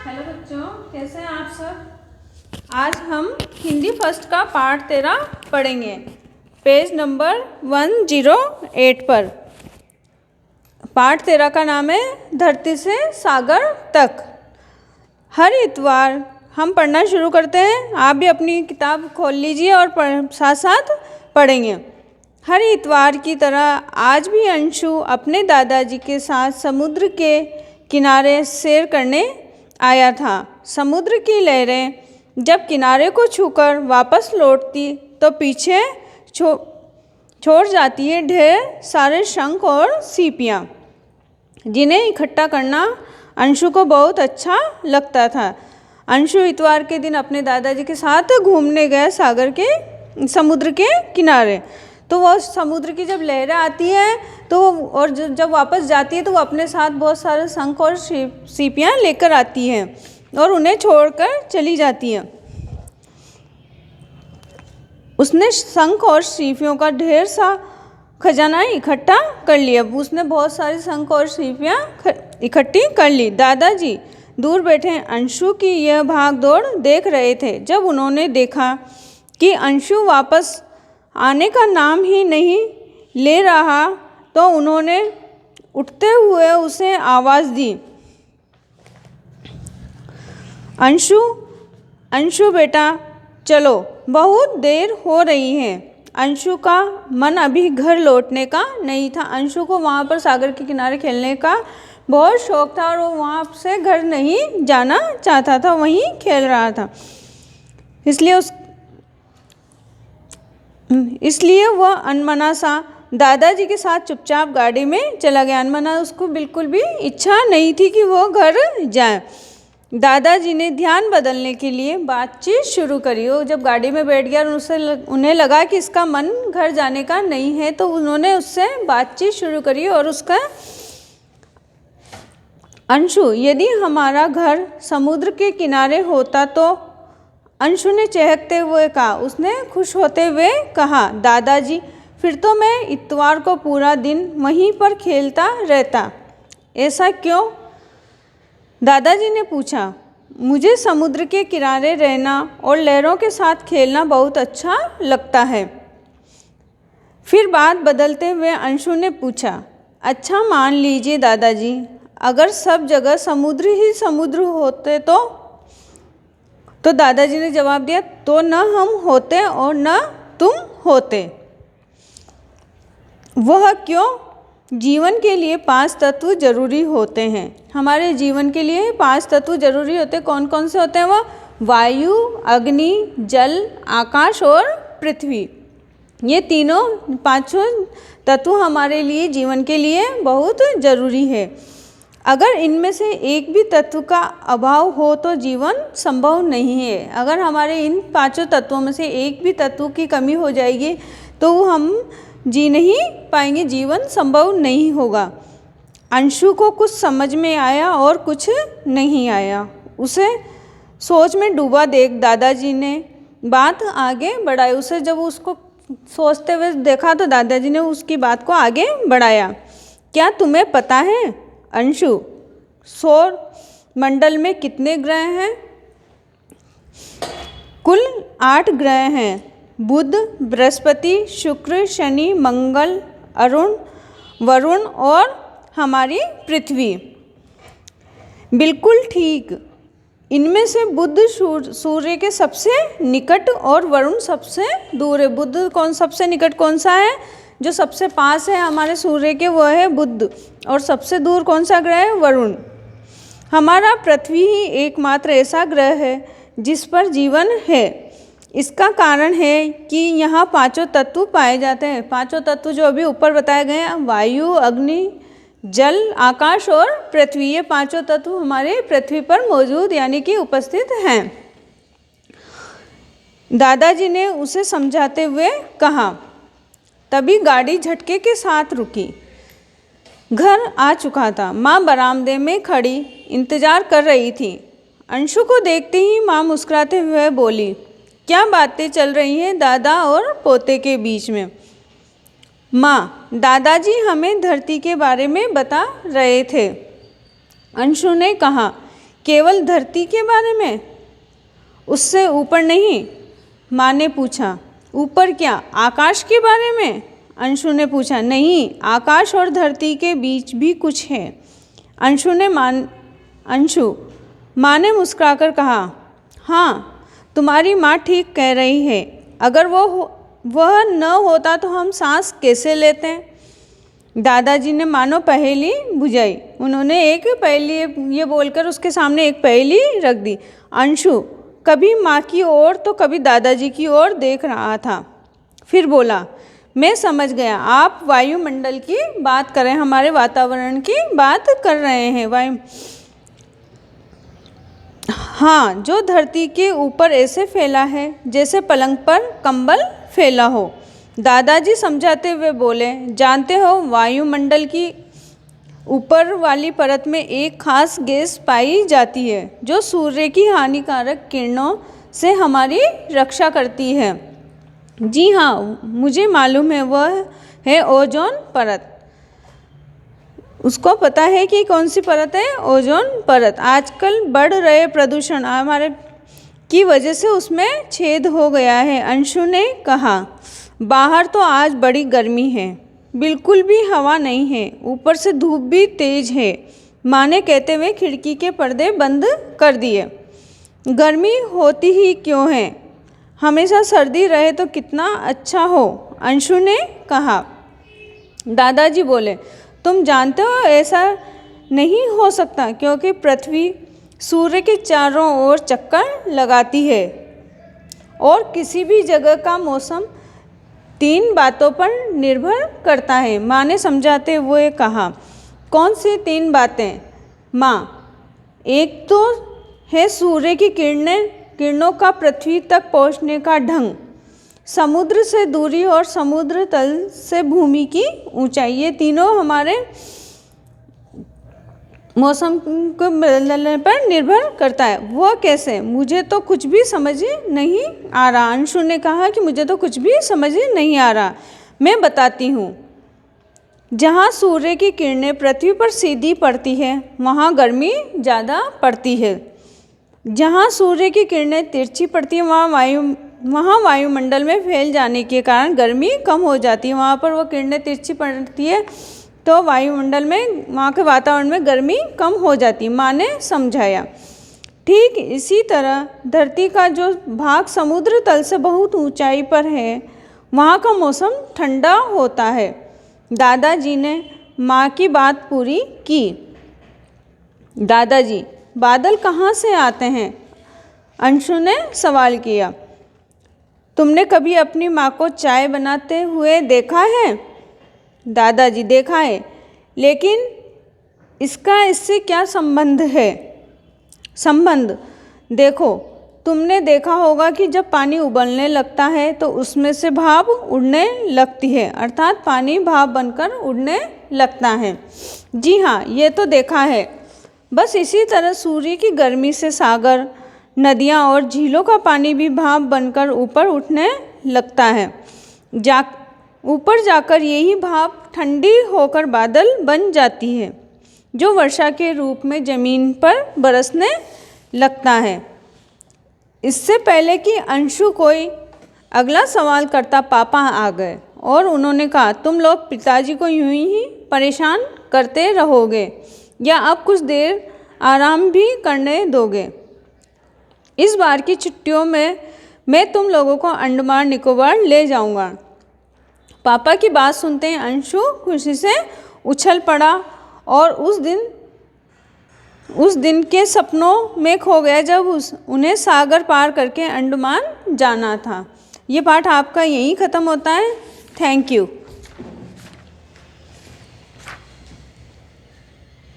Hello बच्चों, कैसे हैं आप सब। आज हम हिंदी फर्स्ट का पार्ट 13 पढ़ेंगे, पेज नंबर 108 पर। पार्ट 13 का नाम है धरती से सागर तक। हर इतवार हम पढ़ना शुरू करते हैं। आप भी अपनी किताब खोल लीजिए और साथ साथ पढ़ेंगे। हर इतवार की तरह आज भी अंशु अपने दादाजी के साथ समुद्र के किनारे सैर करने आया था। समुद्र की लहरें जब किनारे को छूकर वापस लौटती तो पीछे छोड़ जाती है ढेर सारे शंख और सीपियाँ, जिन्हें इकट्ठा करना अंशु को बहुत अच्छा लगता था। अंशु इतवार के दिन अपने दादाजी के साथ घूमने गया समुद्र के किनारे। तो वो समुद्र की जब लहरें आती हैं तो और जब वापस जाती है तो वो अपने साथ बहुत सारे शंख और सीपियाँ लेकर आती हैं और उन्हें छोड़कर चली जाती हैं। उसने शंख और सीपियों का ढेर सा खजाना इकट्ठा कर लिया। उसने बहुत सारी शंख और सीपियाँ इकट्ठी कर ली। दादाजी दूर बैठे अंशु की यह भाग दौड़ देख रहे थे। जब उन्होंने देखा कि अंशु वापस आने का नाम ही नहीं ले रहा तो उन्होंने उठते हुए उसे आवाज़ दी, अंशु, अंशु बेटा चलो, बहुत देर हो रही है। अंशु का मन अभी घर लौटने का नहीं था। अंशु को वहाँ पर सागर के किनारे खेलने का बहुत शौक था और वो वहाँ से घर नहीं जाना चाहता था, वहीं खेल रहा था। इसलिए वह अनमना सा दादाजी के साथ चुपचाप गाड़ी में चला गया। अनमना, उसको बिल्कुल भी इच्छा नहीं थी कि वो घर जाए। दादाजी ने ध्यान बदलने के लिए बातचीत शुरू करी। वो जब गाड़ी में बैठ गया और उन्हें लगा कि इसका मन घर जाने का नहीं है तो उन्होंने उससे बातचीत शुरू करी और उसका, अंशु, यदि हमारा घर समुद्र के किनारे होता तो, अंशु ने चहकते हुए कहा। उसने खुश होते हुए कहा, दादाजी, फिर तो मैं इतवार को पूरा दिन वहीं पर खेलता रहता। ऐसा क्यों? दादाजी ने पूछा। मुझे समुद्र के किनारे रहना और लहरों के साथ खेलना बहुत अच्छा लगता है। फिर बात बदलते हुए अंशु ने पूछा, अच्छा मान लीजिए दादाजी, अगर सब जगह समुद्र ही समुद्र होते तो दादाजी ने जवाब दिया, तो न हम होते और न तुम होते। वह क्यों? जीवन के लिए 5 तत्व जरूरी होते हैं। हमारे जीवन के लिए 5 तत्व जरूरी होते हैं। कौन कौन से होते हैं वह? वायु, अग्नि, जल, आकाश और पृथ्वी। ये तीनों 5 तत्व हमारे लिए, जीवन के लिए बहुत जरूरी है। अगर इनमें से एक भी तत्व का अभाव हो तो जीवन संभव नहीं है। अगर हमारे इन 5 तत्वों में से एक भी तत्व की कमी हो जाएगी तो हम जी नहीं पाएंगे, जीवन संभव नहीं होगा। अंशु को कुछ समझ में आया और कुछ नहीं आया। उसे सोच में डूबा देख दादाजी ने बात आगे बढ़ाई। उसे जब उसको सोचते हुए देखा तो दादाजी ने उसकी बात को आगे बढ़ाया। क्या तुम्हें पता है अंशु, सौर मंडल में कितने ग्रह हैं? कुल 8 ग्रह हैं। बुध, बृहस्पति, शुक्र, शनि, मंगल, अरुण, वरुण और हमारी पृथ्वी। बिल्कुल ठीक। इनमें से बुध सूर्य के सबसे निकट और वरुण सबसे दूर है। बुध सबसे निकट कौन सा है? जो सबसे पास है हमारे सूर्य के, वह है बुध। और सबसे दूर कौन सा ग्रह है? वरुण। हमारा पृथ्वी ही एकमात्र ऐसा ग्रह है जिस पर जीवन है। इसका कारण है कि यहाँ 5 तत्व पाए जाते हैं। 5 तत्व जो अभी ऊपर बताए गए हैं, वायु, अग्नि, जल, आकाश और पृथ्वी, ये 5 तत्व हमारे पृथ्वी पर मौजूद यानी कि उपस्थित हैं। दादाजी ने उसे समझाते हुए कहा। तभी गाड़ी झटके के साथ रुकी। घर आ चुका था। माँ बरामदे में खड़ी इंतजार कर रही थी। अंशु को देखते ही माँ मुस्कुराते हुए बोली, क्या बातें चल रही हैं दादा और पोते के बीच में? माँ, दादाजी हमें धरती के बारे में बता रहे थे। अंशु ने कहा, केवल धरती के बारे में? उससे ऊपर नहीं, माँ ने पूछा। ऊपर क्या, आकाश के बारे में? अंशु ने पूछा। नहीं, आकाश और धरती के बीच भी कुछ है। अंशु, माँ ने मुस्कुराकर कहा। हाँ, तुम्हारी माँ ठीक कह रही है। अगर वह न होता तो हम सांस कैसे लेते? दादाजी ने मानो पहेली बुझाई। उन्होंने एक पहेली ये बोलकर उसके सामने एक पहेली रख दी। अंशु कभी माँ की ओर तो कभी दादाजी की ओर देख रहा था, फिर बोला, मैं समझ गया, आप वायुमंडल की बात कर रहे हैं, हमारे वातावरण की बात कर रहे हैं। हाँ, जो धरती के ऊपर ऐसे फैला है जैसे पलंग पर कंबल फैला हो। दादाजी समझाते हुए बोले, जानते हो, वायुमंडल की ऊपर वाली परत में एक खास गैस पाई जाती है जो सूर्य की हानिकारक किरणों से हमारी रक्षा करती है। जी हाँ, मुझे मालूम है, वह है ओजोन परत। उसको पता है कि कौन सी परत है, ओजोन परत। आजकल बढ़ रहे प्रदूषण हमारे की वजह से उसमें छेद हो गया है। अंशु ने कहा। बाहर तो आज बड़ी गर्मी है, बिल्कुल भी हवा नहीं है, ऊपर से धूप भी तेज है, माँ ने कहते हुए खिड़की के पर्दे बंद कर दिए। गर्मी होती ही क्यों है, हमेशा सर्दी रहे तो कितना अच्छा हो, अंशु ने कहा। दादाजी बोले, तुम जानते हो ऐसा नहीं हो सकता, क्योंकि पृथ्वी सूर्य के चारों ओर चक्कर लगाती है और किसी भी जगह का मौसम 3 बातों पर निर्भर करता है, माँ ने समझाते हुए कहा। कौन सी 3 बातें माँ? एक तो है सूर्य की किरणों का पृथ्वी तक पहुँचने का ढंग, समुद्र से दूरी और समुद्र तल से भूमि की ऊंचाई। ये तीनों हमारे मौसम को बदलने पर निर्भर करता है। वह कैसे? मुझे तो कुछ भी समझ नहीं आ रहा। अंशु ने कहा कि मुझे तो कुछ भी समझ नहीं आ रहा। मैं बताती हूँ। जहाँ सूर्य की किरणें पृथ्वी पर सीधी पड़ती है वहाँ गर्मी ज़्यादा पड़ती है। जहाँ सूर्य की किरणें तिरछी पड़ती है वहाँ वायुमंडल में फैल जाने के कारण गर्मी कम हो जाती है। वहाँ पर वो किरणें तिरछी पड़ती है तो वायुमंडल में, वहाँ के वातावरण में गर्मी कम हो जाती है, माँ ने समझाया। ठीक इसी तरह धरती का जो भाग समुद्र तल से बहुत ऊंचाई पर है वहाँ का मौसम ठंडा होता है। दादाजी ने माँ की बात पूरी की। दादाजी, बादल कहाँ से आते हैं? अंशु ने सवाल किया। तुमने कभी अपनी माँ को चाय बनाते हुए देखा है? दादाजी, देखा है, लेकिन इससे क्या संबंध है? संबंध देखो, तुमने देखा होगा कि जब पानी उबलने लगता है तो उसमें से भाप उड़ने लगती है, अर्थात पानी भाप बनकर उड़ने लगता है। जी हाँ, ये तो देखा है। बस इसी तरह सूर्य की गर्मी से सागर, नदियाँ और झीलों का पानी भी भाप बनकर ऊपर उठने लगता है। ऊपर जाकर यही भाप ठंडी होकर बादल बन जाती है जो वर्षा के रूप में ज़मीन पर बरसने लगता है। इससे पहले कि अंशु कोई अगला सवाल करता, पापा आ गए और उन्होंने कहा, तुम लोग पिताजी को यूं ही परेशान करते रहोगे या अब कुछ देर आराम भी करने दोगे? इस बार की छुट्टियों में मैं तुम लोगों को अंडमान निकोबार ले जाऊंगा। पापा की बात सुनते ही अंशु खुशी से उछल पड़ा और उस दिन के सपनों में खो गया जब उन्हें सागर पार करके अंडमान जाना था। ये पाठ आपका यहीं ख़त्म होता है। Thank you.